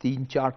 3-4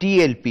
TLP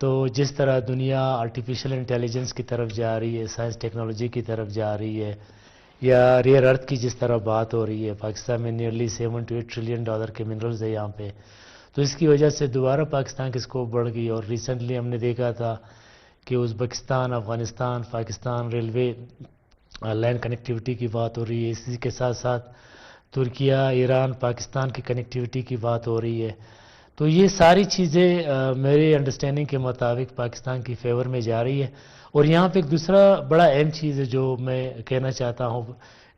تو جس طرح دنیا آرٹیفیشل انٹیلیجنس کی طرف جا رہی ہے، سائنس ٹیکنالوجی کی طرف جا رہی ہے، یا ریئر ارتھ کی جس طرح بات ہو رہی ہے، پاکستان میں نیئرلی $7 to 8 ٹریلین کے منرلز ہے یہاں پہ، تو اس کی وجہ سے دوبارہ پاکستان کی اسکوپ بڑھ گئی. اور ریسنٹلی ہم نے دیکھا تھا کہ Uzbekistan, Afghanistan, Pakistan railway land connectivity کی بات ہو رہی ہے، اسی کے ساتھ ساتھ ترکیہ، ایران، پاکستان کی کنیکٹیوٹی کی بات ہو رہی ہے. تو یہ ساری چیزیں میرے انڈرسٹینڈنگ کے مطابق پاکستان کی فیور میں جا رہی ہے. اور یہاں پہ ایک دوسرا بڑا اہم چیز ہے جو میں کہنا چاہتا ہوں،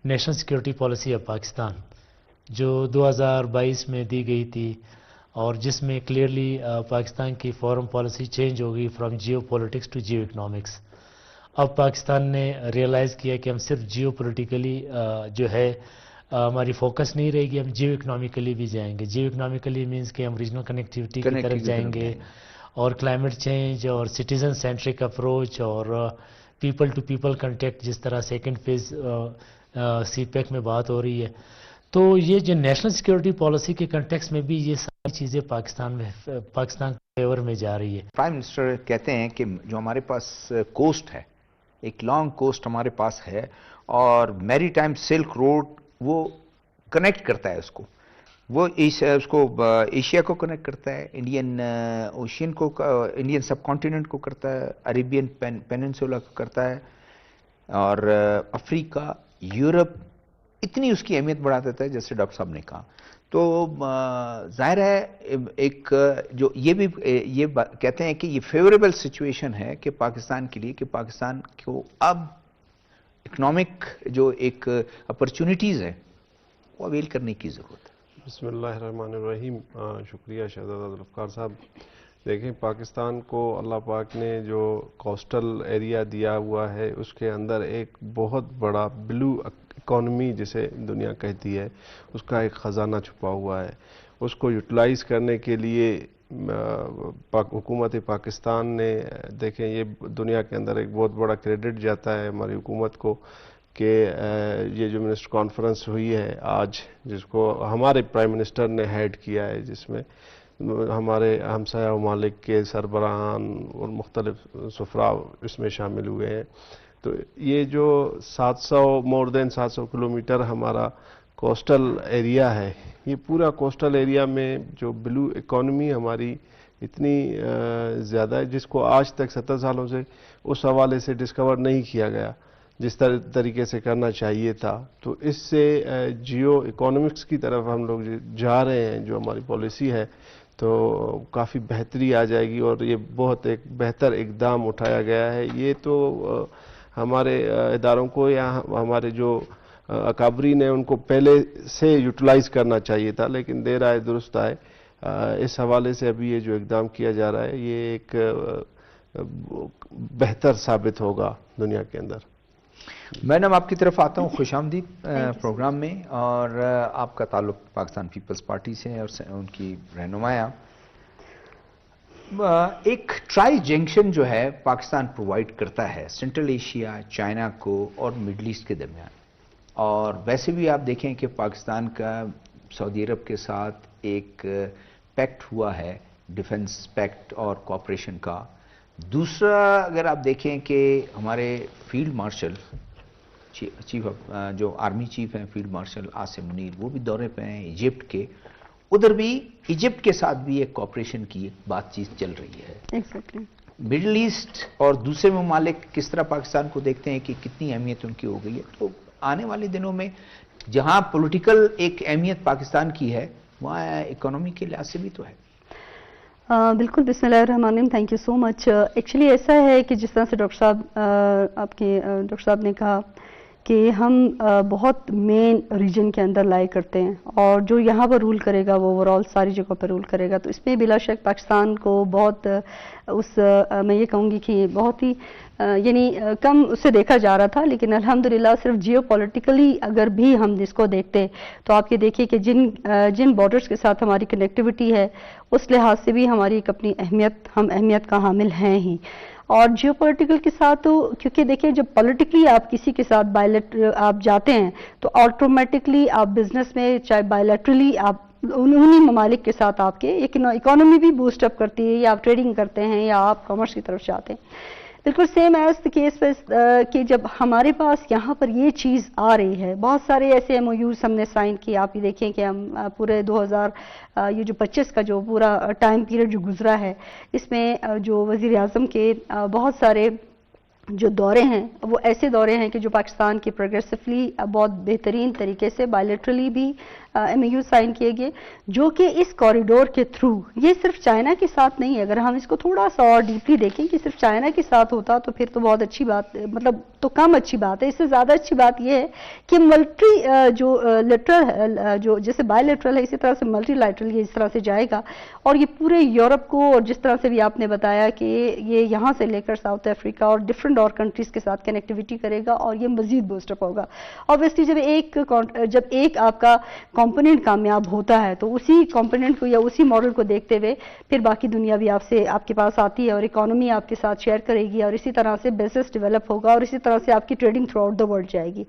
national security policy of Pakistan جو 2022 میں دی گئی تھی، اور جس میں کلیئرلی پاکستان کی فارم پالیسی چینج ہو گئی from geo politics to geo economics. اب پاکستان نے ریئلائز کیا کہ ہم صرف جیو پولیٹیکلی جو ہے ہماری فوکس نہیں رہے گی، ہم جیو اکنامیکلی بھی جائیں گے. جیو اکنامیکلی مینس کہ ہم ریجنل کنیکٹیوٹی کی طرف جائیں گے، اور کلائمیٹ چینج اور سٹیزن سینٹرک اپروچ اور پیپل ٹو پیپل کنٹیکٹ، جس طرح سیکنڈ فیز سی پیک میں بات ہو رہی ہے. تو یہ جو نیشنل سیکیورٹی پالیسی کے کنٹیکس میں بھی یہ ساری چیزیں پاکستان کے فیور میں جا رہی ہے. پرائم منسٹر کہتے ہیں کہ جو ہمارے پاس کوسٹ ہے، ایک لانگ کوسٹ ہمارے پاس ہے، اور میری ٹائم سلک روڈ وہ کنیکٹ کرتا ہے اس کو، وہ اس کو ایشیا کو کنیکٹ کرتا ہے، انڈین اوشین کو، انڈین سب کانٹیننٹ کو کرتا ہے، عربین پیننسولا کو کرتا ہے، اور افریقہ، یورپ، اتنی اس کی اہمیت بڑھا دیتا ہے جیسے ڈاکٹر صاحب نے کہا. تو ظاہر ہے ایک جو یہ بھی یہ کہتے ہیں کہ یہ فیوریبل سچویشن ہے کہ پاکستان کے لیے، کہ پاکستان کو اب اکنامک جو ایک اپرچونٹیز ہیں وہ اویل کرنے کی ضرورت ہے. بسم اللہ الرحمن الرحیم. شکریہ شہزادہ ذوالفقار صاحب. دیکھیں، پاکستان کو اللہ پاک نے جو کوسٹل ایریا دیا ہوا ہے، اس کے اندر ایک بہت بڑا بلو اکانومی جسے دنیا کہتی ہے، اس کا ایک خزانہ چھپا ہوا ہے. اس کو یوٹیلائز کرنے کے لیے حکومت پاکستان نے، دیکھیں یہ دنیا کے اندر ایک بہت بڑا کریڈٹ جاتا ہے ہماری حکومت کو کہ یہ جو منسٹر کانفرنس ہوئی ہے آج، جس کو ہمارے پرائم منسٹر نے ہیڈ کیا ہے، جس میں ہمارے ہمسایہ ممالک کے سربراہان اور مختلف سفراء اس میں شامل ہوئے ہیں. تو یہ جو 700 کلومیٹر ہمارا کوسٹل ایریا ہے، یہ پورا کوسٹل ایریا میں جو بلو اکانومی ہماری اتنی زیادہ ہے، جس کو آج تک 70 سالوں سے اس حوالے سے ڈسکور نہیں کیا گیا جس طریقے سے کرنا چاہیے تھا. تو اس سے جیو اکانومکس کی طرف ہم لوگ جا رہے ہیں، جو ہماری پالیسی ہے تو کافی بہتری آ جائے گی، اور یہ بہت ایک بہتر اقدام اٹھایا گیا ہے. یہ تو ہمارے اداروں کو یا ہمارے جو اکابرین ہیں ان کو پہلے سے یوٹیلائز کرنا چاہیے تھا، لیکن دیر آئے درست آئے. اس حوالے سے ابھی یہ جو اقدام کیا جا رہا ہے یہ ایک بہتر ثابت ہوگا دنیا کے اندر. میڈم آپ کی طرف آتا ہوں، خوش آمدید پروگرام میں، اور آپ کا تعلق پاکستان پیپلز پارٹی سے ہے اور ان کی رہنمایا. ایک ٹرائی جنکشن جو ہے پاکستان پرووائڈ کرتا ہے سینٹرل ایشیا، چائنا کو اور مڈل ایسٹ کے درمیان. اور ویسے بھی آپ دیکھیں کہ پاکستان کا سعودی عرب کے ساتھ ایک پیکٹ ہوا ہے، ڈیفنس پیکٹ اور کوآپریشن کا. دوسرا اگر آپ دیکھیں کہ ہمارے فیلڈ مارشل چیف جو آرمی چیف ہیں، فیلڈ مارشل عاصم منیر، وہ بھی دورے پہ ہیں ایجپٹ کے. ادھر بھی ایجپٹ کے ساتھ بھی ایک کوآپریشن کی بات چیت چل رہی ہے. مڈل ایسٹ اور دوسرے ممالک کس طرح پاکستان کو دیکھتے ہیں کہ کتنی اہمیت ان کی ہو گئی ہے. تو آنے والے دنوں میں جہاں پولیٹیکل ایک اہمیت پاکستان کی ہے، وہاں اکانومی کے لحاظ سے بھی تو ہے. بالکل. بسم اللہ الرحمن الرحیم. Thank you so much. Actually ایسا ہے کہ جس طرح سے ڈاکٹر صاحب آپ کے ڈاکٹر صاحب نے کہا کہ ہم بہت مین ریجن کے اندر لائے کرتے ہیں، اور جو یہاں پر رول کرے گا وہ اوورآل ساری جگہوں پر رول کرے گا. تو اس میں بلا شک پاکستان کو بہت میں یہ کہوں گی کہ بہت ہی یعنی کم اسے دیکھا جا رہا تھا. لیکن الحمدللہ صرف جیو پولیٹیکلی اگر بھی ہم اس کو دیکھتے تو آپ یہ دیکھیے کہ جن بارڈرز کے ساتھ ہماری کنیکٹیوٹی ہے، اس لحاظ سے بھی ہماری ایک اپنی اہمیت کا حامل ہیں ہی. اور جیو پولیٹیکل کے ساتھ تو کیونکہ دیکھیں جب پولیٹیکلی آپ کسی کے ساتھ آپ جاتے ہیں تو آٹومیٹکلی آپ بزنس میں چاہے بائیلیٹرلی آپ انہی ممالک کے ساتھ آپ کے اکانومی بھی بوسٹ اپ کرتی ہے، یا آپ ٹریڈنگ کرتے ہیں یا آپ کامرس کی طرف جاتے ہیں. بالکل سیم ایز دا کیس کہ جب ہمارے پاس یہاں پر یہ چیز آ رہی ہے، بہت سارے ایسے ایم او یوز ہم نے سائن کیے. آپ یہ دیکھیں کہ ہم پورے 2025 کا جو پورا ٹائم پیریڈ جو گزرا ہے، اس میں جو وزیر اعظم کے بہت سارے جو دورے ہیں وہ ایسے دورے ہیں کہ جو پاکستان کی پروگریسولی بہت بہترین طریقے سے بائلیٹرلی بھی ایم اے یو سائن کیے گئے، جو کہ اس کوریڈور کے تھرو، یہ صرف چائنا کے ساتھ نہیں ہے. اگر ہم اس کو تھوڑا سا اور ڈیپلی دیکھیں کہ صرف چائنا کے ساتھ ہوتا تو پھر تو بہت اچھی بات، مطلب تو کم اچھی بات ہے. اس سے زیادہ اچھی بات یہ ہے کہ ملٹی جو لیٹرل جو جیسے بائی لیٹرل ہے، اسی طرح سے ملٹی لیٹرل یہ اس طرح سے جائے گا، اور یہ پورے یورپ کو، اور جس طرح سے بھی آپ نے بتایا کہ یہ یہاں سے لے کر ساؤتھ افریقہ اور ڈفرنٹ اور کنٹریز کے ساتھ کنیکٹیویٹی کرے گا، اور یہ مزید بوسٹ اپ ہوگا. obviously جب ایک آپ کا کمپوننٹ کامیاب ہوتا ہے تو اسی کمپوننٹ کو یا اسی ماڈل کو دیکھتے ہوئے پھر باقی دنیا بھی آپ کے پاس آتی ہے، اور اکانومی آپ کے ساتھ شیئر کرے گی، اور اسی طرح سے بزنس ڈیولپ ہوگا، اور اسی طرح سے آپ کی trading through out the world جائے گی.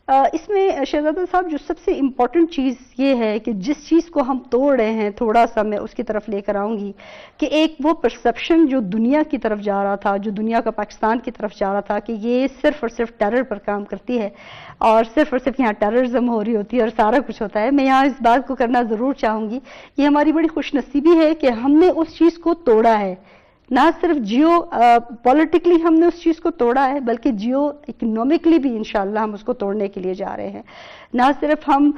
اس میں شہزادہ صاحب جو سب سے امپورٹنٹ چیز یہ ہے کہ جس چیز کو ہم توڑ رہے ہیں، تھوڑا سا میں اس کی طرف لے کر آؤں گی کہ ایک وہ پرسپشن جو دنیا کی طرف جا رہا تھا، جو دنیا کا پاکستان کی طرف جا رہا تھا کہ یہ صرف اور صرف ٹیرر پر کام کرتی ہے، اور صرف یہاں ٹیررزم ہو رہی ہوتی ہے اور سارا کچھ ہوتا ہے. میں یہاں اس بات کو کرنا ضرور چاہوں گی، یہ ہماری بڑی خوش نصیبی ہے کہ ہم نے اس چیز کو توڑا ہے. نہ صرف پولیٹیکلی ہم نے اس چیز کو توڑا ہے، بلکہ اکنامکلی بھی انشاءاللہ ہم اس کو توڑنے کے لیے جا رہے ہیں. نہ صرف ہم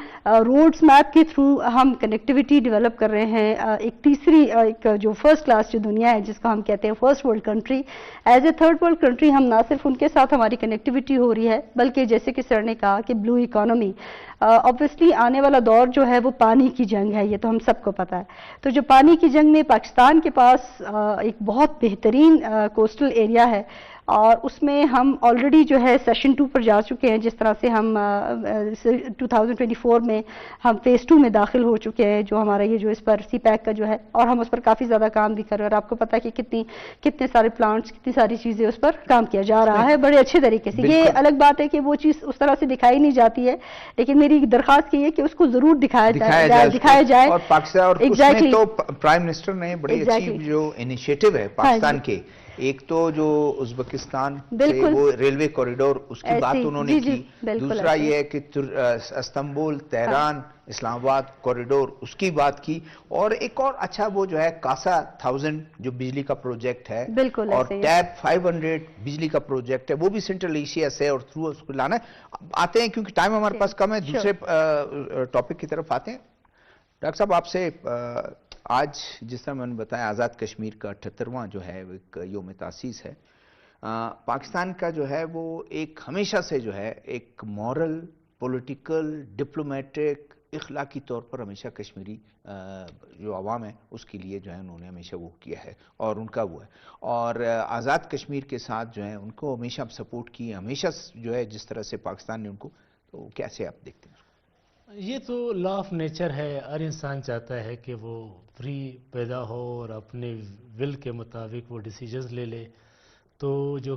روڈز میپ کے تھرو ہم کنیکٹیویٹی ڈیولپ کر رہے ہیں، ایک تیسری ایک جو فرسٹ کلاس جو دنیا ہے جس کو ہم کہتے ہیں first world country, as a third world country ہم نہ صرف ان کے ساتھ ہماری کنیکٹیویٹی ہو رہی ہے، بلکہ جیسے کہ سر نے کہا کہ بلو اکانومی، obviously آنے والا دور جو ہے وہ پانی کی جنگ ہے، یہ تو ہم سب کو پتہ ہے. تو جو پانی کی جنگ میں پاکستان کے پاس ایک بہت بہترین کوسٹل ایریا ہے، اور اس میں ہم آلریڈی جو ہے سیشن 2 پر جا چکے ہیں. جس طرح سے ہم 2024 میں ہم فیز 2 میں داخل ہو چکے ہیں، جو ہمارا یہ جو اس پر سی پیک کا جو ہے، اور ہم اس پر کافی زیادہ کام بھی کر رہے ہیں، اور آپ کو پتہ ہے کہ کتنے سارے پلانٹس، کتنی ساری چیزیں اس پر کام کیا جا رہا ہے بڑے اچھے طریقے سے. یہ الگ بات ہے کہ وہ چیز اس طرح سے دکھائی نہیں جاتی ہے، لیکن میری درخواست یہ ہے کہ اس کو ضرور دکھایا جائے. اور پاکستان، اور اس میں تو پرائم منسٹر نے بڑی اچھی جو انیشیٹو ہے پاکستان کے، ایک تو جو ازبکستان سے وہ ریلوے کوریڈور، اس کی بات انہوں نے کی. دوسرا یہ ہے کہ استنبول، تہران، اسلام آباد کوریڈور، اس کی بات کی. اور ایک اور اچھا وہ جو ہے کاسا 1000 جو بجلی کا پروجیکٹ ہے، اور ٹیپ 500 بجلی کا پروجیکٹ ہے، وہ بھی سینٹرل ایشیا سے اور تھرو اس کو لانا ہے. آتے ہیں کیونکہ ٹائم ہمارے پاس کم ہے، دوسرے ٹاپک کی طرف آتے ہیں. ڈاکٹر صاحب آپ سے آج جس طرح میں نے بتایا آزاد کشمیر کا 78واں جو ہے ایک یوم تاسیس ہے. پاکستان کا جو ہے وہ ایک ہمیشہ سے جو ہے ایک مورل، پولیٹیکل، ڈپلومیٹک، اخلاقی طور پر ہمیشہ کشمیری جو عوام ہے اس کے لیے جو ہے انہوں نے ہمیشہ وہ کیا ہے، اور ان کا وہ ہے. اور آزاد کشمیر کے ساتھ جو ہے ان کو ہمیشہ سپورٹ کی، ہمیشہ جو ہے جس طرح سے پاکستان نے ان کو، تو کیسے آپ دیکھتے ہیں؟ یہ تو لا آف نیچر ہے، ہر انسان چاہتا ہے کہ وہ فری پیدا ہو اور اپنے ول کے مطابق وہ ڈیسیجنز لے لے. تو جو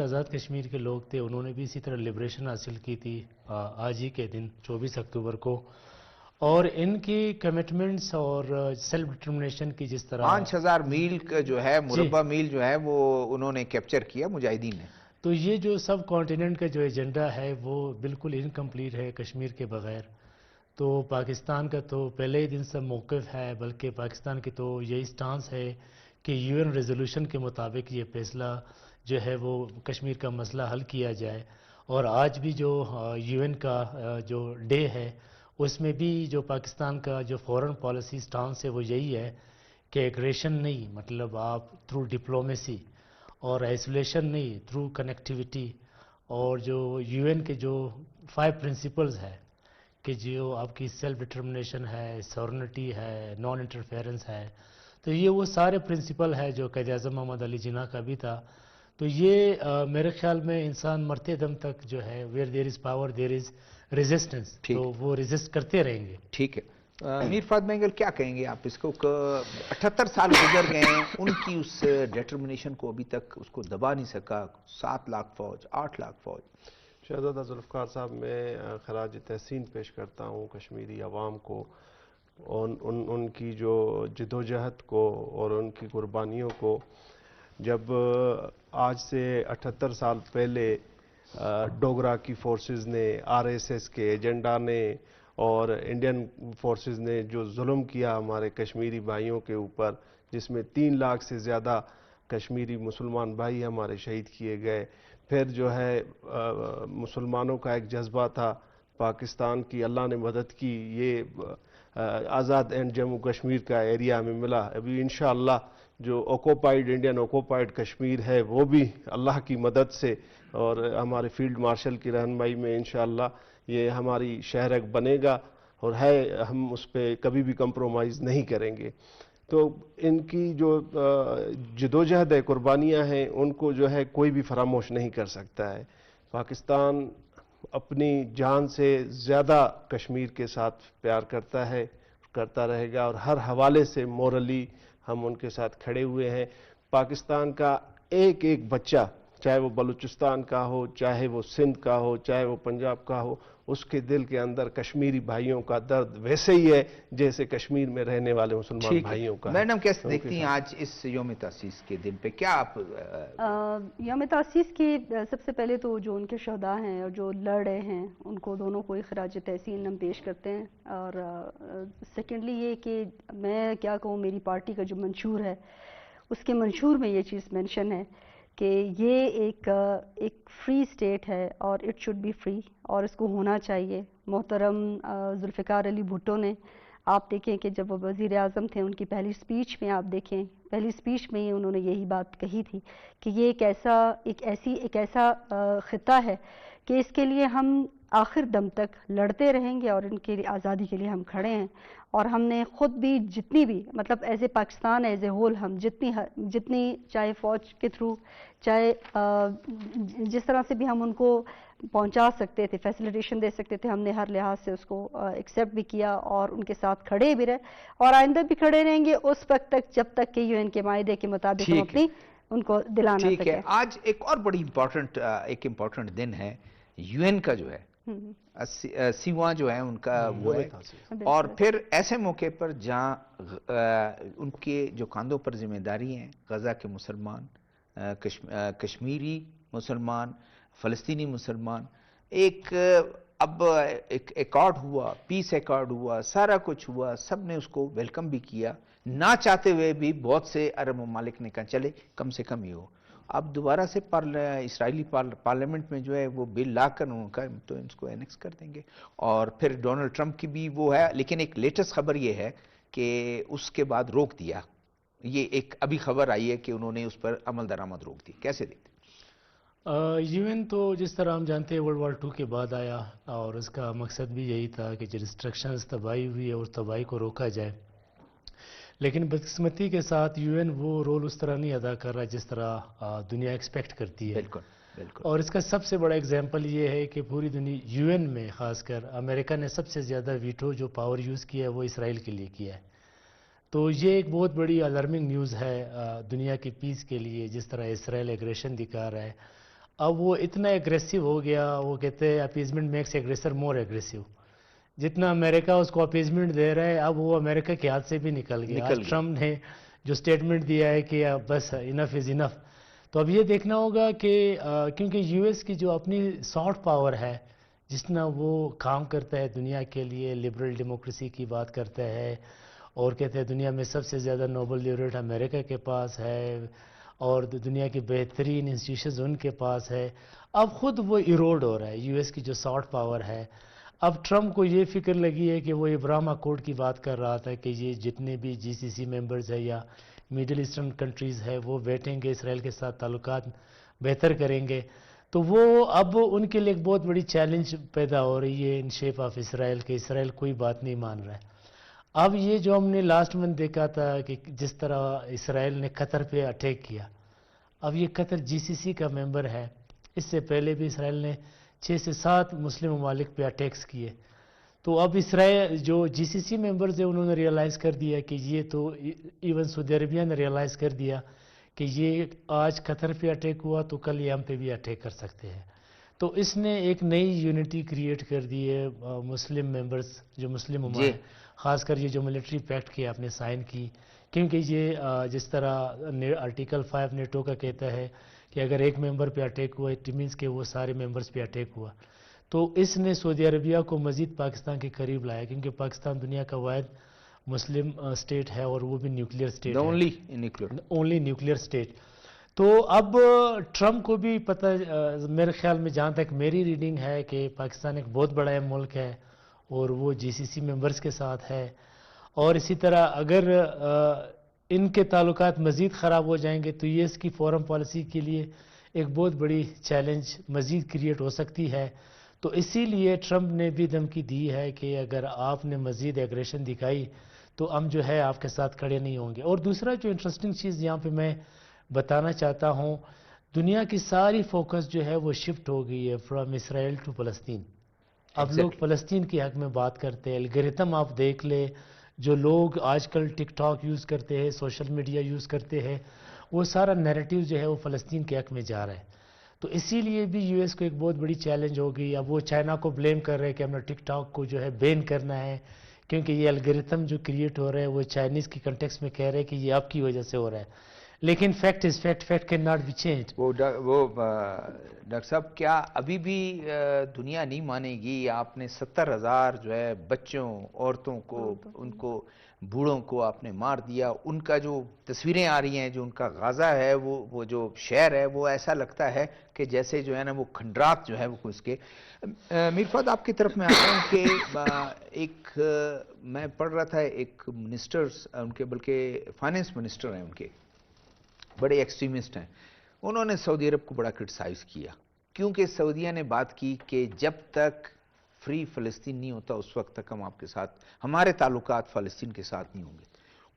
آزاد کشمیر کے لوگ تھے انہوں نے بھی اسی طرح لبریشن حاصل کی تھی آج ہی کے دن 24 اکتوبر کو، اور ان کی کمٹمنٹس اور سیلف ڈٹرمنیشن کی جس طرح 5000 میل کا جو ہے مربع میل جو ہے وہ انہوں نے کیپچر کیا مجاہدین نے. تو یہ جو سب کانٹیننٹ کا جو ایجنڈا ہے وہ بالکل انکمپلیٹ ہے کشمیر کے بغیر. تو پاکستان کا تو پہلے ہی دن سے موقف ہے، بلکہ پاکستان کی تو یہی سٹانس ہے کہ یو این ریزولوشن کے مطابق یہ فیصلہ جو ہے وہ کشمیر کا مسئلہ حل کیا جائے. اور آج بھی جو یو این کا جو ڈے ہے اس میں بھی جو پاکستان کا جو فورن پالیسی سٹانس ہے وہ یہی ہے کہ ایگریشن نہیں، مطلب آپ تھرو ڈپلومیسی، اور آئسولیشن نہیں، تھرو کنیکٹیویٹی. اور جو یو این کے جو 5 پرنسپلز ہے کہ جو آپ کی سیلف ڈٹرمنیشن ہے، سورنٹی ہے، نان انٹرفیئرنس ہے، تو یہ وہ سارے پرنسپل ہے جو قائد اعظم محمد علی جناح کا بھی تھا. تو یہ میرے خیال میں انسان مرتے دم تک جو ہے where there is power there is resistance, تو وہ ریزسٹ کرتے رہیں گے. ٹھیک ہے. میر فہد مینگل کیا کہیں گے آپ اس کو؟ 78 سال گزر گئے ہیں، ان کی اس ڈیٹرمنیشن کو ابھی تک اس کو دبا نہیں سکا. 7 لاکھ فوج، 8 لاکھ فوج. شہزادہ ذوالفقار صاحب، میں خراج تحسین پیش کرتا ہوں کشمیری عوام کو ان کی جو جدوجہد کو اور ان کی قربانیوں کو جب آج سے 78 سال پہلے ڈوگرا کی فورسز نے، RSS کے ایجنڈا نے اور انڈین فورسز نے جو ظلم کیا ہمارے کشمیری بھائیوں کے اوپر، جس میں 3 لاکھ سے زیادہ کشمیری مسلمان بھائی ہمارے شہید کیے گئے. پھر جو ہے مسلمانوں کا ایک جذبہ تھا، پاکستان کی اللہ نے مدد کی، یہ آزاد اینڈ جموں کشمیر کا ایریا ہمیں ملا. ابھی انشاءاللہ جو انڈین اوکوپائیڈ کشمیر ہے وہ بھی اللہ کی مدد سے اور ہمارے فیلڈ مارشل کی رہنمائی میں انشاءاللہ یہ ہماری شہرک بنے گا، اور ہم اس پہ کبھی بھی کمپرومائز نہیں کریں گے. تو ان کی جو جدوجہد ہے، قربانیاں ہیں، ان کو جو ہے کوئی بھی فراموش نہیں کر سکتا ہے. پاکستان اپنی جان سے زیادہ کشمیر کے ساتھ پیار کرتا ہے، کرتا رہے گا، اور ہر حوالے سے مورلی ہم ان کے ساتھ کھڑے ہوئے ہیں. پاکستان کا ایک ایک بچہ، چاہے وہ بلوچستان کا ہو، چاہے وہ سندھ کا ہو، چاہے وہ پنجاب کا ہو، اس کے دل کے اندر کشمیری بھائیوں کا درد ویسے ہی ہے جیسے کشمیر میں رہنے والے مسلمان بھائیوں کا ہے. میڈم کیسے دیکھتی ہیں آج اس یوم تاسیس کے دن پہ؟ کیا آپ یوم تاسیس کی سب سے پہلے تو جو ان کے شہداء ہیں اور جو لڑ رہے ہیں ان کو دونوں کو خراج تحسین ہم پیش کرتے ہیں. اور سیکنڈلی یہ کہ میں کیا کہوں، میری پارٹی کا جو منشور ہے اس کے منشور میں یہ چیز مینشن ہے کہ یہ ایک فری اسٹیٹ ہے اور اٹ شوڈ بی فری، اور اس کو ہونا چاہیے. محترم ذوالفقار علی بھٹو نے، آپ دیکھیں کہ جب وہ وزیر اعظم تھے، ان کی پہلی اسپیچ میں آپ دیکھیں، پہلی اسپیچ میں ہی انہوں نے یہی بات کہی تھی کہ یہ ایک ایسا خطہ ہے کہ اس کے لیے ہم آخر دم تک لڑتے رہیں گے اور ان کی آزادی کے لیے ہم کھڑے ہیں. اور ہم نے خود بھی جتنی بھی مطلب as a Pakistan as a whole ہم جتنی چاہے فوج کے تھرو، چاہے جس طرح سے بھی ہم ان کو پہنچا سکتے تھے، فیسیلیٹیشن دے سکتے تھے، ہم نے ہر لحاظ سے اس کو ایکسیپٹ بھی کیا اور ان کے ساتھ کھڑے بھی رہے، اور آئندہ بھی کھڑے رہیں گے اس وقت تک جب تک کہ UN کے معاہدے کے مطابق ہم اپنی ان کو دلانا سکیں. ٹھیک ہے. آج ایک اور بڑی امپورٹنٹ دن ہے، UN کا جو ہے 80واں جو ہے ان کا وہ ہے، اور پھر ایسے موقع پر جہاں ان کے جو کاندھوں پر ذمہ داری ہیں، غزہ کے مسلمان، کشمیری مسلمان، فلسطینی مسلمان، اب ایک ایکارڈ ہوا، پیس ایکارڈ ہوا، سارا کچھ ہوا، سب نے اس کو ویلکم بھی کیا، نہ چاہتے ہوئے بھی بہت سے عرب ممالک نے کہا چلے کم سے کم یہ ہو. اب دوبارہ سے اسرائیلی پارلیمنٹ میں جو ہے وہ بل لا کر انہوں نے کہا تو اس کو اینکس کر دیں گے. اور پھر ڈونلڈ ٹرمپ کی بھی وہ ہے، لیکن ایک لیٹسٹ خبر یہ ہے کہ اس کے بعد روک دیا. یہ ایک ابھی خبر آئی ہے کہ انہوں نے اس پر عمل درآمد روک دی. کیسے دیکھتے؟ UN تو جس طرح ہم جانتے ہیں World War II کے بعد آیا، اور اس کا مقصد بھی یہی تھا کہ جو ڈسٹرکشنز تباہی ہوئی ہے اس تباہی کو روکا جائے. لیکن بدقسمتی کے ساتھ UN وہ رول اس طرح نہیں ادا کر رہا جس طرح دنیا ایکسپیکٹ کرتی ہے. بالکل بالکل. اور اس کا سب سے بڑا اگزامپل یہ ہے کہ پوری دنیا UN میں خاص کر امریکہ نے سب سے زیادہ ویٹو جو پاور یوز کیا ہے وہ اسرائیل کے لیے کیا ہے. تو یہ ایک بہت بڑی الارمنگ نیوز ہے دنیا کی پیس کے لیے، جس طرح اسرائیل ایگریشن دکھا رہا ہے. اب وہ اتنا ایگریسو ہو گیا، وہ کہتے ہیں اپیزمنٹ میکس ایگریسر مور ایگریسو. جتنا امریکہ اس کو اپیزمنٹ دے رہا ہے اب وہ امریکہ کے ہاتھ سے بھی نکل گیا. آج ٹرمپ نے جو سٹیٹمنٹ دیا ہے کہ بس انف از انف. تو اب یہ دیکھنا ہوگا کہ کیونکہ US کی جو اپنی سافٹ پاور ہے، جتنا وہ کام کرتا ہے دنیا کے لیے، لبرل ڈیموکریسی کی بات کرتا ہے، اور کہتے ہیں دنیا میں سب سے زیادہ نوبل لیوریٹ امریکہ کے پاس ہے، اور دنیا کی بہترین انسٹیٹیوشنز ان کے پاس ہے. اب خود وہ ایروڈ ہو رہا ہے US کی جو سافٹ پاور ہے. اب ٹرمپ کو یہ فکر لگی ہے کہ وہ ابراہیم اکارڈ کی بات کر رہا تھا کہ یہ جتنے بھی GCC ممبرز ہے یا میڈل ایسٹرن کنٹریز ہے وہ بیٹھیں گے، اسرائیل کے ساتھ تعلقات بہتر کریں گے. تو وہ اب ان کے لیے ایک بہت بڑی چیلنج پیدا ہو رہی ہے ان شیپ آف اسرائیل کہ اسرائیل کوئی بات نہیں مان رہا ہے. اب یہ جو ہم نے لاسٹ منتھ دیکھا تھا کہ جس طرح اسرائیل نے قطر پہ اٹیک کیا، اب یہ قطر GCC کا ممبر ہے. اس سے پہلے بھی اسرائیل نے 6 سے 7 مسلم ممالک پہ اٹیکس کیے. تو اب اسرائیل جو GCC ممبرز ہیں انہوں نے ریئلائز کر دیا کہ یہ تو ایون سعودی عربیہ نے ریئلائز کر دیا کہ یہ آج قطر پہ اٹیک ہوا تو کل یہ ہم پہ بھی اٹیک کر سکتے ہیں. تو اس نے ایک نئی یونٹی کریٹ کر دی ہے مسلم ممبرز جو مسلم امہ ہیں، خاص کر یہ جو ملٹری پیکٹ کی آپ نے سائن کی، کیونکہ یہ جس طرح آرٹیکل 5 نیٹو کا کہتا ہے کہ اگر ایک ممبر پہ اٹیک ہوا اٹ مینس کہ وہ سارے ممبرز پہ اٹیک ہوا، تو اس نے سعودی عربیہ کو مزید پاکستان کے قریب لایا، کیونکہ پاکستان دنیا کا واحد مسلم اسٹیٹ ہے اور وہ بھی نیوکلیئر اسٹیٹ ہے، اونلی نیوکلیئر اسٹیٹ۔ تو اب ٹرمپ کو بھی پتہ، میرے خیال میں جہاں تک میری ریڈنگ ہے کہ پاکستان ایک بہت بڑا ملک ہے اور وہ جی سی سی ممبرز کے ساتھ ہے، اور اسی طرح اگر ان کے تعلقات مزید خراب ہو جائیں گے تو یہ اس کی فورن پالیسی کے لیے ایک بہت بڑی چیلنج مزید کریٹ ہو سکتی ہے۔ تو اسی لیے ٹرمپ نے بھی دھمکی دی ہے کہ اگر آپ نے مزید ایگریشن دکھائی تو ہم جو ہے آپ کے ساتھ کھڑے نہیں ہوں گے۔ اور دوسرا جو انٹرسٹنگ چیز یہاں پہ میں بتانا چاہتا ہوں، دنیا کی ساری فوکس جو ہے وہ شفٹ ہو گئی ہے فرام اسرائیل ٹو فلسطین۔ اب لوگ فلسطین کے حق میں بات کرتے ہیں، الگریتم آپ دیکھ لیں، جو لوگ آج کل ٹک ٹاک یوز کرتے ہیں، سوشل میڈیا یوز کرتے ہیں، وہ سارا نیریٹیو جو ہے وہ فلسطین کے حق میں جا رہا ہے۔ تو اسی لیے بھی یو ایس کو ایک بہت بڑی چیلنج ہو گئی۔ اب وہ چائنا کو بلیم کر رہے ہیں کہ ہم نے ٹک ٹاک کو جو ہے بین کرنا ہے، کیونکہ یہ الگریتم جو کریٹ ہو رہا ہے وہ چائنیز کی کنٹیکس میں کہہ رہے ہیں کہ یہ آپ کی وجہ سے ہو رہا ہے، لیکن fact is fact, fact can not be change. وہ ڈاکٹر صاحب کیا ابھی بھی دنیا نہیں مانے گی؟ آپ نے 70,000 جو ہے بچوں، عورتوں کو، ان کو بوڑھوں کو آپ نے مار دیا، ان کا جو تصویریں آ رہی ہیں، جو ان کا غازہ ہے، وہ جو شہر ہے، وہ ایسا لگتا ہے کہ جیسے جو ہے نا وہ کھنڈرات جو ہے وہ اس کے۔ میر فہد آپ کی طرف میں آتا ہوں کہ ایک میں پڑھ رہا تھا، ایک منسٹرز ان کے، بلکہ فائنینس منسٹر ہیں ان کے، بڑے ایکسٹریمسٹ ہیں، انہوں نے سعودی عرب کو بڑا کرٹیسائز کیا، کیونکہ سعودیہ نے بات کی کہ جب تک فری فلسطین نہیں ہوتا اس وقت تک ہم آپ کے ساتھ، ہمارے تعلقات فلسطین کے ساتھ نہیں ہوں گے۔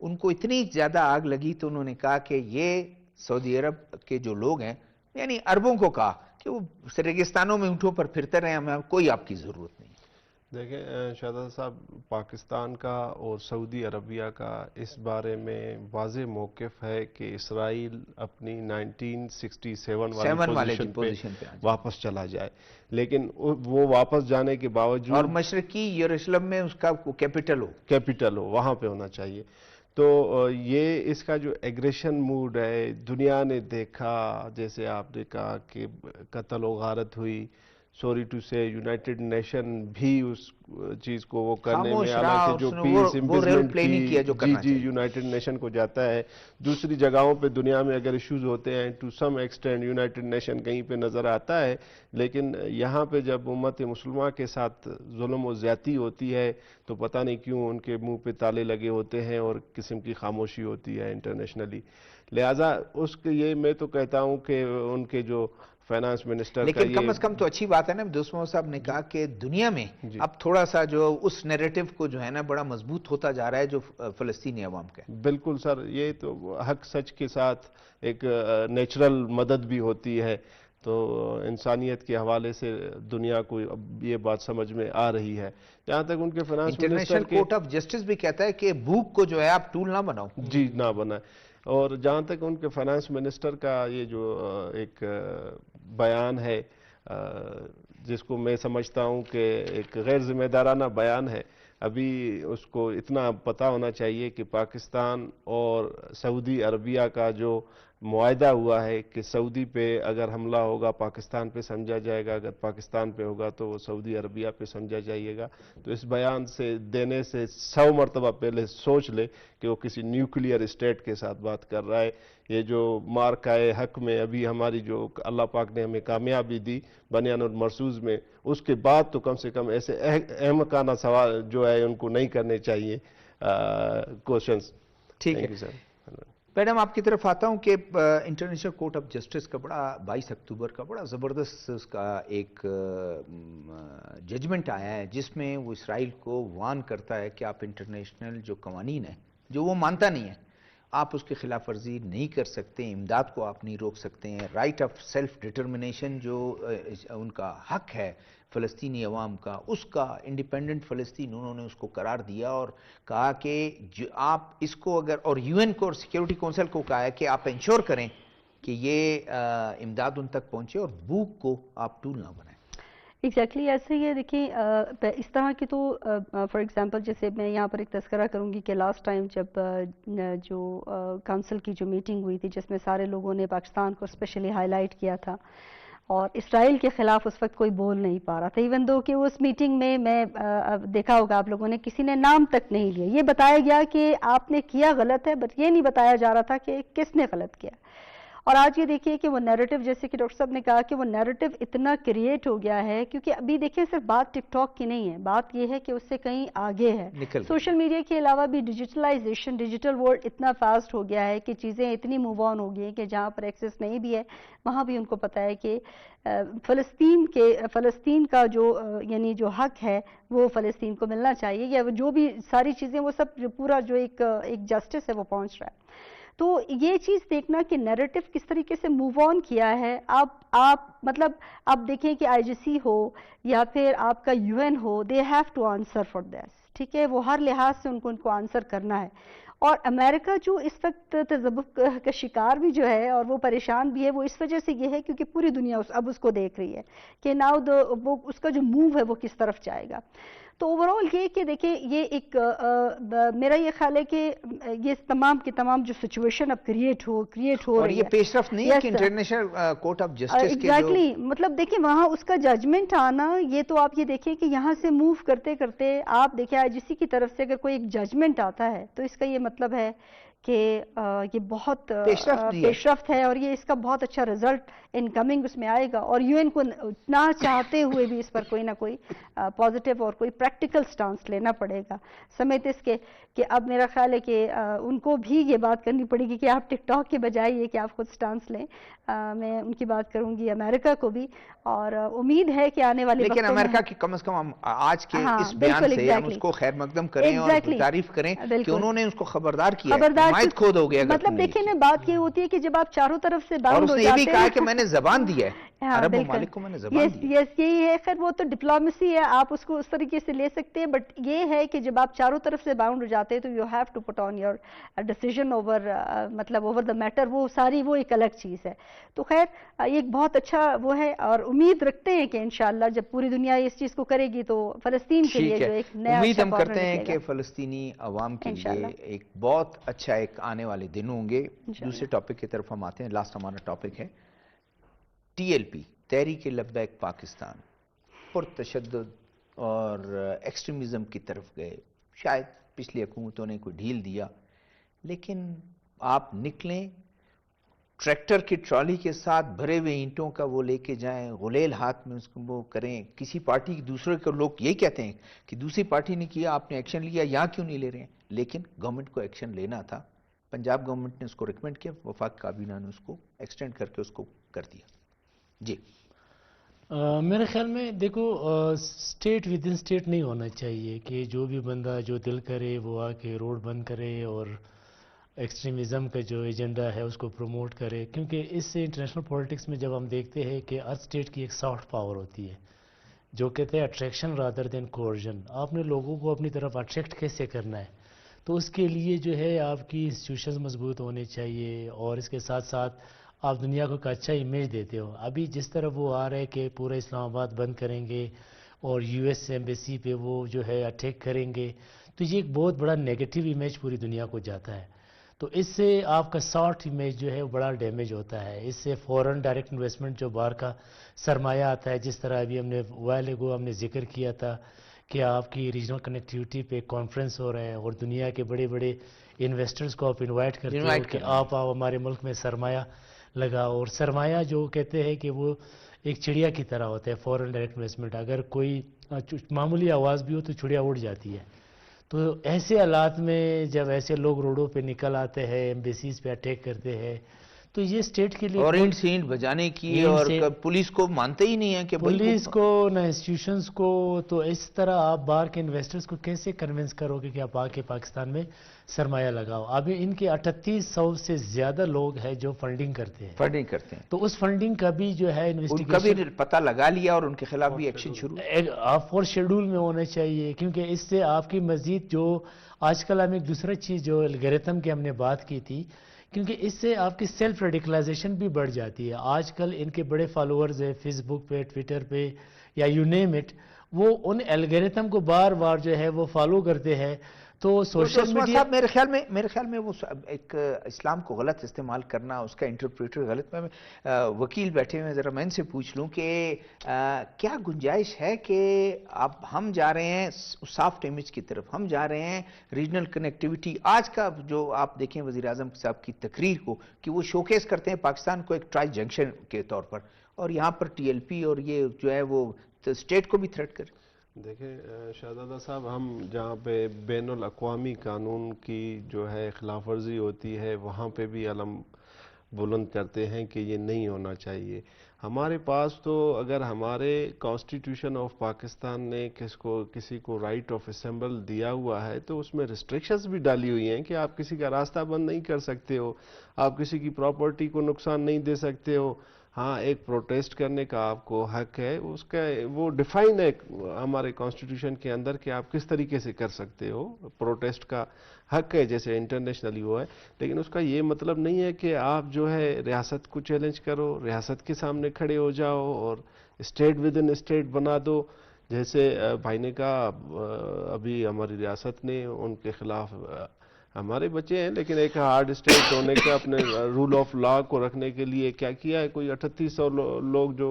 ان کو اتنی زیادہ آگ لگی تو انہوں نے کہا کہ یہ سعودی عرب کے جو لوگ ہیں، یعنی عربوں کو کہا کہ وہ ریگستانوں میں اونٹوں پر پھرتے رہے، ہمیں کوئی آپ کی ضرورت نہیں۔ دیکھیں شہزاد صاحب، پاکستان کا اور سعودی عربیہ کا اس بارے میں واضح موقف ہے کہ اسرائیل اپنی 1967 والی پوزیشن پہ واپس چلا جائے، لیکن وہ واپس جانے کے باوجود اور مشرقی یروشلم میں اس کا کیپٹل ہو، وہاں پہ ہونا چاہیے۔ تو یہ اس کا جو ایگریشن موڈ ہے، دنیا نے دیکھا، جیسے آپ نے کہا کہ قتل و غارت ہوئی، سوری ٹو سے یونائٹڈ نیشن بھی اس چیز کو وہ کرنے میں، حالانکہ جو پیس امپیزمنٹ کی جی یونائٹڈ نیشن کو جاتا ہے۔ دوسری جگہوں پہ دنیا میں اگر ایشوز ہوتے ہیں to some extent United Nation کہیں پہ نظر آتا ہے، لیکن یہاں پہ جب امت مسلمہ کے ساتھ ظلم و زیادتی ہوتی ہے تو پتہ نہیں کیوں ان کے منہ پہ تالے لگے ہوتے ہیں اور قسم کی خاموشی ہوتی ہے انٹرنیشنلی۔ لہٰذا اس کے یہ میں تو کہتا ہوں کہ ان کے جو فائنانس منسٹر کا، لیکن کم از کم تو اچھی بات ہے نا، دوستوں صاحب نے کہا کہ دنیا میں اب تھوڑا سا جو اس نیریٹو کو جو ہے نا بڑا مضبوط ہوتا جا رہا ہے جو فلسطینی عوام کا ہے۔ بالکل سر، یہ تو حق سچ کے ساتھ ایک نیچرل مدد بھی ہوتی ہے، تو انسانیت کے حوالے سے دنیا کو اب یہ بات سمجھ میں آ رہی ہے۔ جہاں تک ان کے finance minister international court of justice بھی کہتا ہے کہ بھوک کو جو ہے آپ ٹول نہ بناؤ، جی نہ بنائے۔ اور جہاں تک ان کے فائنانس منسٹر کا یہ جو ایک بیان ہے، جس کو میں سمجھتا ہوں کہ ایک غیر ذمہ دارانہ بیان ہے، ابھی اس کو اتنا پتہ ہونا چاہیے کہ پاکستان اور سعودی عربیہ کا جو معاہدہ ہوا ہے کہ سعودی پہ اگر حملہ ہوگا پاکستان پہ سمجھا جائے گا، اگر پاکستان پہ ہوگا تو وہ سعودی عربیہ پہ سمجھا جائے گا۔ تو اس بیان سے دینے سے 100 مرتبہ پہلے سوچ لے کہ وہ کسی نیوکلیئر اسٹیٹ کے ساتھ بات کر رہا ہے۔ یہ جو مارکہ حق میں ابھی ہماری جو اللہ پاک نے ہمیں کامیابی دی بنیان المرصوص میں، اس کے بعد تو کم سے کم ایسے احمقانہ سوال جو ہے ان کو نہیں کرنے چاہیے کوشچنز۔ ٹھیک ہے میڈم، آپ کی طرف آتا ہوں کہ انٹرنیشنل کورٹ آف جسٹس کا بڑا 22 اکتوبر کا بڑا زبردست اس کا ایک ججمنٹ آیا ہے، جس میں وہ اسرائیل کو وارن کرتا ہے کہ آپ انٹرنیشنل جو قوانین ہیں جو وہ مانتا نہیں ہے، آپ اس کی خلاف ورزی نہیں کر سکتے، امداد کو آپ نہیں روک سکتے ہیں، رائٹ آف سیلف ڈٹرمنیشن جو ان کا حق ہے فلسطینی عوام کا، اس کا انڈیپینڈنٹ فلسطین انہوں نے اس کو قرار دیا، اور کہا کہ آپ اس کو اگر، اور یو این کو اور سیکیورٹی کونسل کو کہا ہے کہ آپ انشور کریں کہ یہ امداد ان تک پہنچے اور بھوک کو آپ ٹول نہ بنائیں. ایگزیکٹلی ایسے ہی ہے. دیکھیں اس طرح کی تو فار ایگزامپل جیسے میں یہاں پر ایک تذکرہ کروں گی کہ لاسٹ ٹائم جب جو کونسل کی جو میٹنگ ہوئی تھی جس میں سارے لوگوں نے پاکستان کو اسپیشلی ہائی لائٹ کیا تھا اور اسرائیل کے خلاف اس وقت کوئی بول نہیں پا رہا تھا، ایون دو کہ اس میٹنگ میں دیکھا ہوگا آپ لوگوں نے کسی نے نام تک نہیں لیا. یہ بتایا گیا کہ آپ نے کیا غلط ہے، بٹ یہ نہیں بتایا جا رہا تھا کہ کس نے غلط کیا. اور آج یہ دیکھیے کہ وہ نیریٹو جیسے کہ ڈاکٹر صاحب نے کہا کہ وہ نیریٹو اتنا کریٹ ہو گیا ہے، کیونکہ ابھی دیکھیں صرف بات ٹک ٹاک کی نہیں ہے، بات یہ ہے کہ اس سے کہیں آگے ہے. سوشل میڈیا کے علاوہ بھی ڈیجیٹلائزیشن، ڈیجیٹل ورلڈ اتنا فاسٹ ہو گیا ہے کہ چیزیں اتنی موو آن ہو گئی ہیں کہ جہاں پر ایکسیس نہیں بھی ہے وہاں بھی ان کو پتہ ہے کہ فلسطین کا جو یعنی جو حق ہے وہ فلسطین کو ملنا چاہیے، یا جو بھی ساری چیزیں وہ سب جو پورا جو ایک جسٹس ہے وہ پہنچ رہا ہے. تو یہ چیز دیکھنا کہ نیریٹو کس طریقے سے موو آن کیا ہے. آپ مطلب آپ دیکھیں کہ آئی جی سی ہو یا پھر آپ کا یو این ہو، they have to answer for this. ٹھیک ہے، وہ ہر لحاظ سے ان کو آنسر کرنا ہے. اور امریکہ جو اس وقت تذبذب کا شکار بھی جو ہے اور وہ پریشان بھی ہے، وہ اس وجہ سے یہ ہے کیونکہ پوری دنیا اب اس کو دیکھ رہی ہے کہ ناؤ وہ اس کا جو موو ہے وہ کس طرف جائے گا. تو اوورآل یہ کہ دیکھیں یہ ایک میرا یہ خیال ہے کہ یہ تمام کی تمام جو سچویشن اب کریٹ ہو اور رہی یہ ہے، پیش رفت نہیں ہے کہ انٹرنیشنل کورٹ آف جسٹس کے جو ایگزیکٹلی مطلب دیکھیں وہاں اس کا ججمنٹ آنا، یہ تو آپ یہ دیکھیں کہ یہاں سے موو کرتے کرتے آپ دیکھیں آئی جی سی کی طرف سے اگر کوئی ایک ججمنٹ آتا ہے تو اس کا یہ مطلب ہے کہ یہ بہت پیش رفت ہے اور یہ اس کا بہت اچھا رزلٹ انکمنگ اس میں آئے گا. اور یو این کو نہ چاہتے ہوئے بھی اس پر کوئی نہ کوئی پازیٹیو اور کوئی پریکٹیکل سٹانس لینا پڑے گا، سمیت اس کے کہ اب میرا خیال ہے کہ ان کو بھی یہ بات کرنی پڑے گی کہ آپ ٹک ٹاک کے بجائے یہ کہ آپ خود سٹانس لیں. میں ان کی بات کروں گی امریکہ کو بھی، اور امید ہے کہ آنے والی لیکن امریکہ کی کم از کم ہم آج کے اس بیان سے ہم اس کو خیر مقدم کریں اور تعریف کریں کہ انہوں نے اس کو خبردار کیا ہے. حمایت کھود ہو گیا. مطلب دیکھیں نا بات یہ ہوتی ہے کہ جب آپ چاروں طرف سے باؤنڈ ہو جاتے ہیں، اور اس نے یہ بھی کہا کہ میں نے زبان دی ہے عرب ممالک کو، میں نے زبان دی. یس یہی ہے. خیر وہ تو ڈپلومیسی ہے، آپ اس کو اس طریقے سے لے سکتے ہیں، بٹ یہ ہے کہ جب آپ چاروں طرف سے باؤنڈ ہو جاتے ہیں تو you have to put on your decision over the matter. وہ ساری وہ ایک الگ چیز ہے. تو خیر ایک بہت اچھا وہ ہے اور امید رکھتے ہیں کہ انشاءاللہ جب پوری دنیا اس چیز کو کرے گی تو فلسطین کے لیے جو ایک نیا امید ہم کرتے ہیں کہ فلسطینی عوام کے لیے ایک بہت اچھا ایک آنے والے دن ہوں گے. دوسرے ٹاپک کی طرف ہم آتے ہیں. لاسٹ ہمارا ٹاپک ہے T L P, Tehreek Labbaik Pakistan. پرتشدد اور ایکسٹریمزم کی طرف گئے. شاید پچھلی حکومتوں نے کوئی ڈھیل دیا، لیکن آپ نکلیں ٹریکٹر کی ٹرالی کے ساتھ بھرے ہوئے اینٹوں کا وہ لے کے جائیں، غلیل ہاتھ میں اس کو وہ کریں. کسی پارٹی کی دوسرے کو لوگ یہی کہتے ہیں کہ دوسری پارٹی نے کیا آپ نے ایکشن لیا، یہاں کیوں نہیں لے رہے ہیں؟ لیکن گورنمنٹ کو ایکشن لینا تھا. پنجاب گورنمنٹ نے اس کو ریکمینڈ کیا، وفاق کابینہ نے اس کو ایکسٹینڈ کر کے اس کو کر دیا. جی میرے خیال میں دیکھو اسٹیٹ ود ان اسٹیٹ نہیں ہونا چاہیے کہ جو بھی بندہ جو دل کرے وہ آ کے روڈ بند کرے اور ایکسٹریمزم کا جو ایجنڈا ہے اس کو پروموٹ کرے. کیونکہ اس سے انٹرنیشنل پولیٹکس میں جب ہم دیکھتے ہیں کہ ہر اسٹیٹ کی ایک سافٹ پاور ہوتی ہے جو کہتے ہیں اٹریکشن رادر دین کوورژن. آپ نے لوگوں کو اپنی طرف اٹریکٹ کیسے کرنا ہے، تو اس کے لیے جو ہے آپ کی انسٹیٹیوشنز مضبوط ہونے چاہیے اور اس کے ساتھ ساتھ آپ دنیا کو ایک اچھا امیج دیتے ہو. ابھی جس طرح وہ آ رہے کہ پورا اسلام آباد بند کریں گے اور یو ایس ایمبیسی پہ وہ جو ہے اٹیک کریں گے، تو یہ ایک بہت بڑا نیگیٹو امیج پوری دنیا کو جاتا ہے. تو اس سے آپ کا سافٹ امیج جو ہے بڑا ڈیمیج ہوتا ہے. اس سے فورن ڈائریکٹ انویسٹمنٹ جو باہر کا سرمایہ آتا ہے، جس طرح ابھی ہم نے وائل اگو ہم نے ذکر کیا تھا کہ آپ کی ریجنل کنیکٹیوٹی پہ کانفرنس ہو رہے ہیں اور دنیا کے بڑے بڑے انویسٹرز کو آپ انوائٹ کرتے ہو کہ آپ آؤ ہمارے ملک میں سرمایہ لگاؤ. اور سرمایہ جو کہتے ہیں کہ وہ ایک چڑیا کی طرح ہوتا ہے. فورن ڈائریکٹ انویسٹمنٹ اگر کوئی معمولی آواز بھی ہو تو چڑیا اڑ جاتی ہے. تو ایسے حالات میں جب ایسے لوگ روڈوں پہ نکل آتے ہیں، ایمبیسیز پہ اٹیک کرتے ہیں، تو یہ اسٹیٹ کے لیے اور اینٹ سینٹ بجانے کی، اور پولیس کو مانتے ہی نہیں ہیں کہ پولیس کو نہ انسٹیٹیوشنز کو. تو اس طرح آپ باہر کے انویسٹرز کو کیسے کنونس کرو گے کہ آپ آ کے پاکستان میں سرمایہ لگاؤ؟ ابھی ان کے 3800 سے زیادہ لوگ ہیں جو فنڈنگ کرتے ہیں. تو اس فنڈنگ کا بھی جو ہے انویسٹیگیشن کا بھی پتہ لگا لیا اور ان کے خلاف بھی ایکشن شروع. آپ فور شیڈول میں ہونا چاہیے، کیونکہ اس سے آپ کی مزید جو آج کل ہم ایک دوسرا چیز جو الگوریتم کی ہم نے بات کی تھی کیونکہ اس سے آپ کی سیلف ریڈیکلائزیشن بھی بڑھ جاتی ہے. آج کل ان کے بڑے فالوورز ہیں فیس بک پہ، ٹویٹر پہ یا یو نیم اٹ، وہ ان الگوریتھم کو بار بار جو ہے وہ فالو کرتے ہیں. تو سوشل میڈیا صاحب میرے خیال میں وہ ایک اسلام کو غلط استعمال کرنا، اس کا انٹرپریٹر غلط. میں وکیل بیٹھے ہوئے، ذرا میں ان سے پوچھ لوں کہ کیا گنجائش ہے کہ اب ہم جا رہے ہیں سافٹ امیج کی طرف، ہم جا رہے ہیں ریجنل کنیکٹیوٹی. آج کا جو آپ دیکھیں وزیر اعظم صاحب کی تقریر کو کہ وہ شوکیس کرتے ہیں پاکستان کو ایک ٹرائی جنکشن کے طور پر، اور یہاں پر ٹی ایل پی اور یہ جو ہے وہ اسٹیٹ کو بھی تھریٹ کرے. دیکھیں شہزادہ صاحب، ہم جہاں پہ بین الاقوامی قانون کی جو ہے خلاف ورزی ہوتی ہے وہاں پہ بھی علم بلند کرتے ہیں کہ یہ نہیں ہونا چاہیے. ہمارے پاس تو اگر ہمارے کانسٹیٹیوشن آف پاکستان نے کسی کو رائٹ آف اسمبل دیا ہوا ہے تو اس میں ریسٹرکشنز بھی ڈالی ہوئی ہیں کہ آپ کسی کا راستہ بند نہیں کر سکتے ہو، آپ کسی کی پراپرٹی کو نقصان نہیں دے سکتے ہو. ہاں، ایک پروٹیسٹ کرنے کا آپ کو حق ہے، اس کا وہ ڈیفائن ہے ہمارے کانسٹیٹیوشن کے اندر کہ آپ کس طریقے سے کر سکتے ہو. پروٹیسٹ کا حق ہے جیسے انٹرنیشنلی وہ ہے، لیکن اس کا یہ مطلب نہیں ہے کہ آپ جو ہے ریاست کو چیلنج کرو، ریاست کے سامنے کھڑے ہو جاؤ اور اسٹیٹ ود ان اسٹیٹ بنا دو. جیسے بھائی نے کہا ابھی ہماری ریاست نے ان کے خلاف، ہمارے بچے ہیں لیکن ایک ہارڈ اسٹیٹ ہونے کا اپنے رول آف لا کو رکھنے کے لیے کیا کیا ہے، کوئی 3800 لوگ جو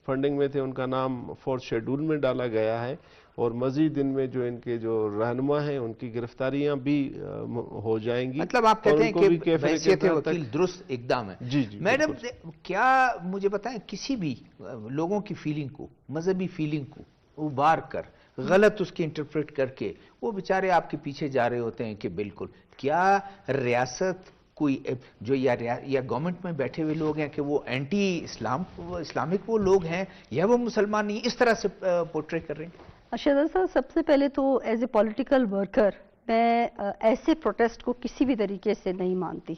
فنڈنگ میں تھے ان کا نام 4th شیڈول میں ڈالا گیا ہے، اور مزید ان میں جو ان کے جو رہنما ہیں ان کی گرفتاریاں بھی ہو جائیں گی. مطلب آپ کہتے ہیں کہ حیثیت وکیل درست اقدام ہے. جی میڈم کیا مجھے بتائیں، کسی بھی لوگوں کی فیلنگ کو، مذہبی فیلنگ کو ابار کر غلط اس کی انٹرپریٹ کر کے وہ بیچارے آپ کے پیچھے جا رہے ہوتے ہیں کہ بالکل، کیا ریاست کوئی جو یا گورنمنٹ میں بیٹھے ہوئے لوگ ہیں کہ وہ اینٹی اسلامک وہ لوگ ہیں یا وہ مسلمان نہیں، اس طرح سے پورٹری کر رہے ہیں؟ شہزاد صاحب، سب سے پہلے تو ایز اے پولیٹیکل ورکر میں ایسے پروٹیسٹ کو کسی بھی طریقے سے نہیں مانتی.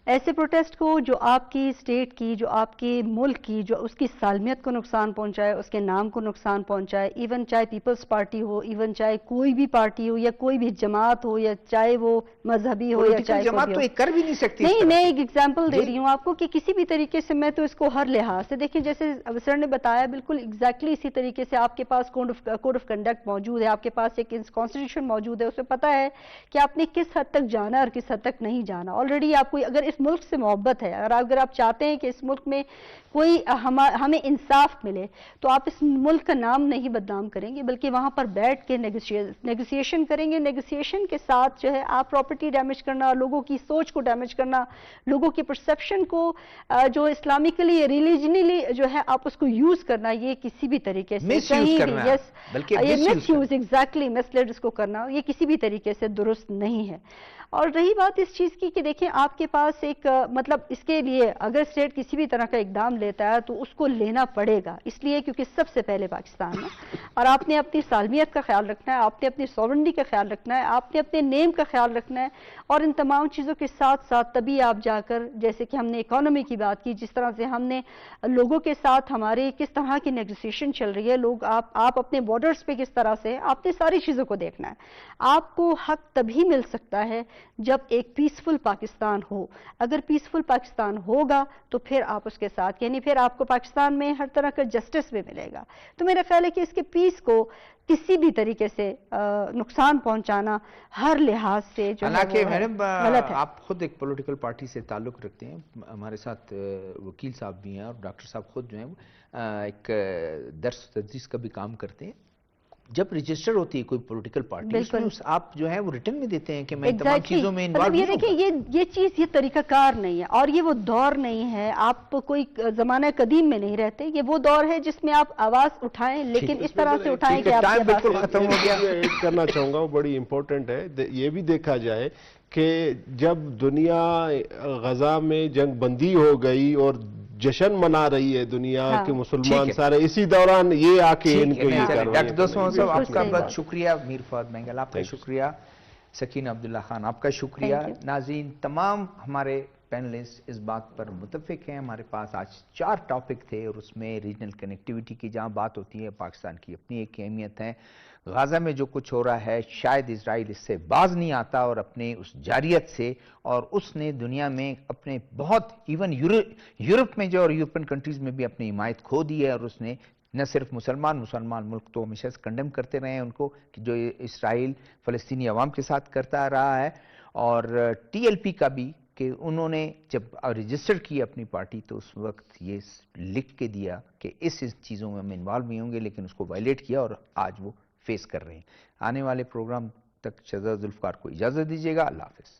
ایسے پروٹیسٹ کو جو آپ کی اسٹیٹ کی، جو آپ کے ملک کی، جو اس کی سالمیت کو نقصان پہنچائے، اس کے نام کو نقصان پہنچائے، ایون چاہے پیپلز پارٹی ہو، ایون چاہے کوئی بھی پارٹی ہو یا کوئی بھی جماعت ہو، یا چاہے وہ مذہبی ہو یا چاہے جماعت تو ایک کر بھی نہیں سکتی. نہیں، میں ایک ایگزامپل دے رہی ہوں آپ کو کہ کسی بھی طریقے سے میں تو اس کو ہر لحاظ سے دیکھیں، جیسے سر نے بتایا بالکل ایگزیکٹلی اسی طریقے سے آپ کے پاس کوڈ آف کنڈکٹ موجود ہے، آپ کے پاس ایک کانسٹیٹیوشن موجود ہے، اس میں پتہ ہے کہ آپ نے کس حد تک جانا اور کس حد تک نہیں جانا. آلریڈی آپ کو اگر اس ملک سے محبت ہے، اگر آپ چاہتے ہیں کہ اس ملک میں کوئی ہمیں انصاف ملے، تو آپ اس ملک کا نام نہیں بدنام کریں گے، بلکہ وہاں پر بیٹھ کے نیگوسیشن کریں گے. نیگوسیشن کے ساتھ جو ہے آپ پراپرٹی ڈیمیج کرنا، لوگوں کی سوچ کو ڈیمیج کرنا، لوگوں کی پرسیپشن کو جو اسلامکلی ریلیجنلی جو ہے آپ اس کو یوز کرنا، یہ کسی بھی طریقے سے مس یوز ایگزیکٹلی مس لیڈ اس کو کرنا، یہ کسی بھی طریقے سے درست نہیں ہے. اور رہی بات اس چیز کی کہ دیکھیں آپ کے پاس ایک مطلب اس کے لیے اگر اسٹیٹ کسی بھی طرح کا اقدام لیتا ہے تو اس کو لینا پڑے گا، اس لیے کیونکہ سب سے پہلے پاکستان ہے اور آپ نے اپنی سالمیت کا خیال رکھنا ہے، آپ نے اپنی سوورنٹی کا خیال رکھنا ہے، آپ نے اپنے نیم کا خیال رکھنا ہے. اور ان تمام چیزوں کے ساتھ ساتھ تبھی آپ جا کر، جیسے کہ ہم نے اکانومی کی بات کی، جس طرح سے ہم نے لوگوں کے ساتھ ہمارے کس طرح کی نیگوسیشن چل رہی ہے، لوگ آپ اپنے بارڈرز پہ کس طرح سے، آپ نے ساری چیزوں کو دیکھنا ہے. آپ کو حق تبھی مل سکتا ہے جب ایک پیسفل پاکستان ہو. اگر پیسفل پاکستان ہوگا تو پھر آپ اس کے ساتھ، یعنی پھر آپ کو پاکستان میں ہر طرح کا جسٹس بھی ملے گا. تو میرا خیال ہے کہ اس کے پیس کو کسی بھی طریقے سے نقصان پہنچانا ہر لحاظ سے جو حالانکہ میڈم غلط ہے. آپ خود ایک پولیٹیکل پارٹی سے تعلق رکھتے ہیں، ہمارے ساتھ وکیل صاحب بھی ہیں اور ڈاکٹر صاحب خود جو ہیں ایک درس تدریس کا بھی کام کرتے ہیں. جب رجسٹر ہوتی ہے کوئی پولیٹیکل پارٹی، اس میں آپ جو ہے وہ ریٹن میں دیتے ہیں کہ میں تمام چیزوں میں انوالو نہیں ہوں. دیکھیں یہ چیز، یہ طریقہ کار نہیں ہے اور یہ وہ دور نہیں ہے. آپ کوئی زمانہ قدیم میں نہیں رہتے، یہ وہ دور ہے جس میں آپ آواز اٹھائیں، لیکن اس طرح سے اٹھائیں کہ آپ ٹائم بالکل ختم ہو گیا. ایڈ کرنا چاہوں گا، وہ بڑی امپورٹنٹ ہے. یہ بھی دیکھا جائے کہ جب دنیا غزہ میں جنگ بندی ہو گئی اور جشن منا رہی ہے دنیا کے مسلمان سارے، اسی دوران یہ آ کے ان کو یہ کر رہے ہیں. ڈاکٹر دوستوں صاحب آپ کا بہت شکریہ. میر فؤاد مینگل آپ کا شکریہ. سکینہ عبداللہ خان آپ کا شکریہ. ناظرین، تمام ہمارے پینلسٹ اس بات پر متفق ہیں. ہمارے پاس آج 4 ٹاپک تھے اور اس میں ریجنل کنیکٹیوٹی کی جہاں بات ہوتی ہے پاکستان کی اپنی ایک اہمیت ہے. غازہ میں جو کچھ ہو رہا ہے شاید اسرائیل اس سے باز نہیں آتا اور اپنے اس جاریت سے، اور اس نے دنیا میں اپنے بہت ایون یورپ میں جو اور یورپین کنٹریز میں بھی اپنی حمایت کھو دی ہے، اور اس نے نہ صرف مسلمان ملک تو ہمیشہ سے کنڈیم کرتے رہے ہیں ان کو کہ جو اسرائیل فلسطینی عوام کے ساتھ کرتا رہا ہے، اور ٹی ایل پی کا بھی کہ انہوں نے جب رجسٹر کی اپنی پارٹی تو اس وقت یہ لکھ کے دیا کہ اس چیزوں میں ہم انوالو نہیں ہوں گے، لیکن اس کو وائلیٹ کیا اور آج وہ فیس کر رہے ہیں. آنے والے پروگرام تک شہزاد ذوالفقار کو اجازت دیجیے گا. اللہ حافظ.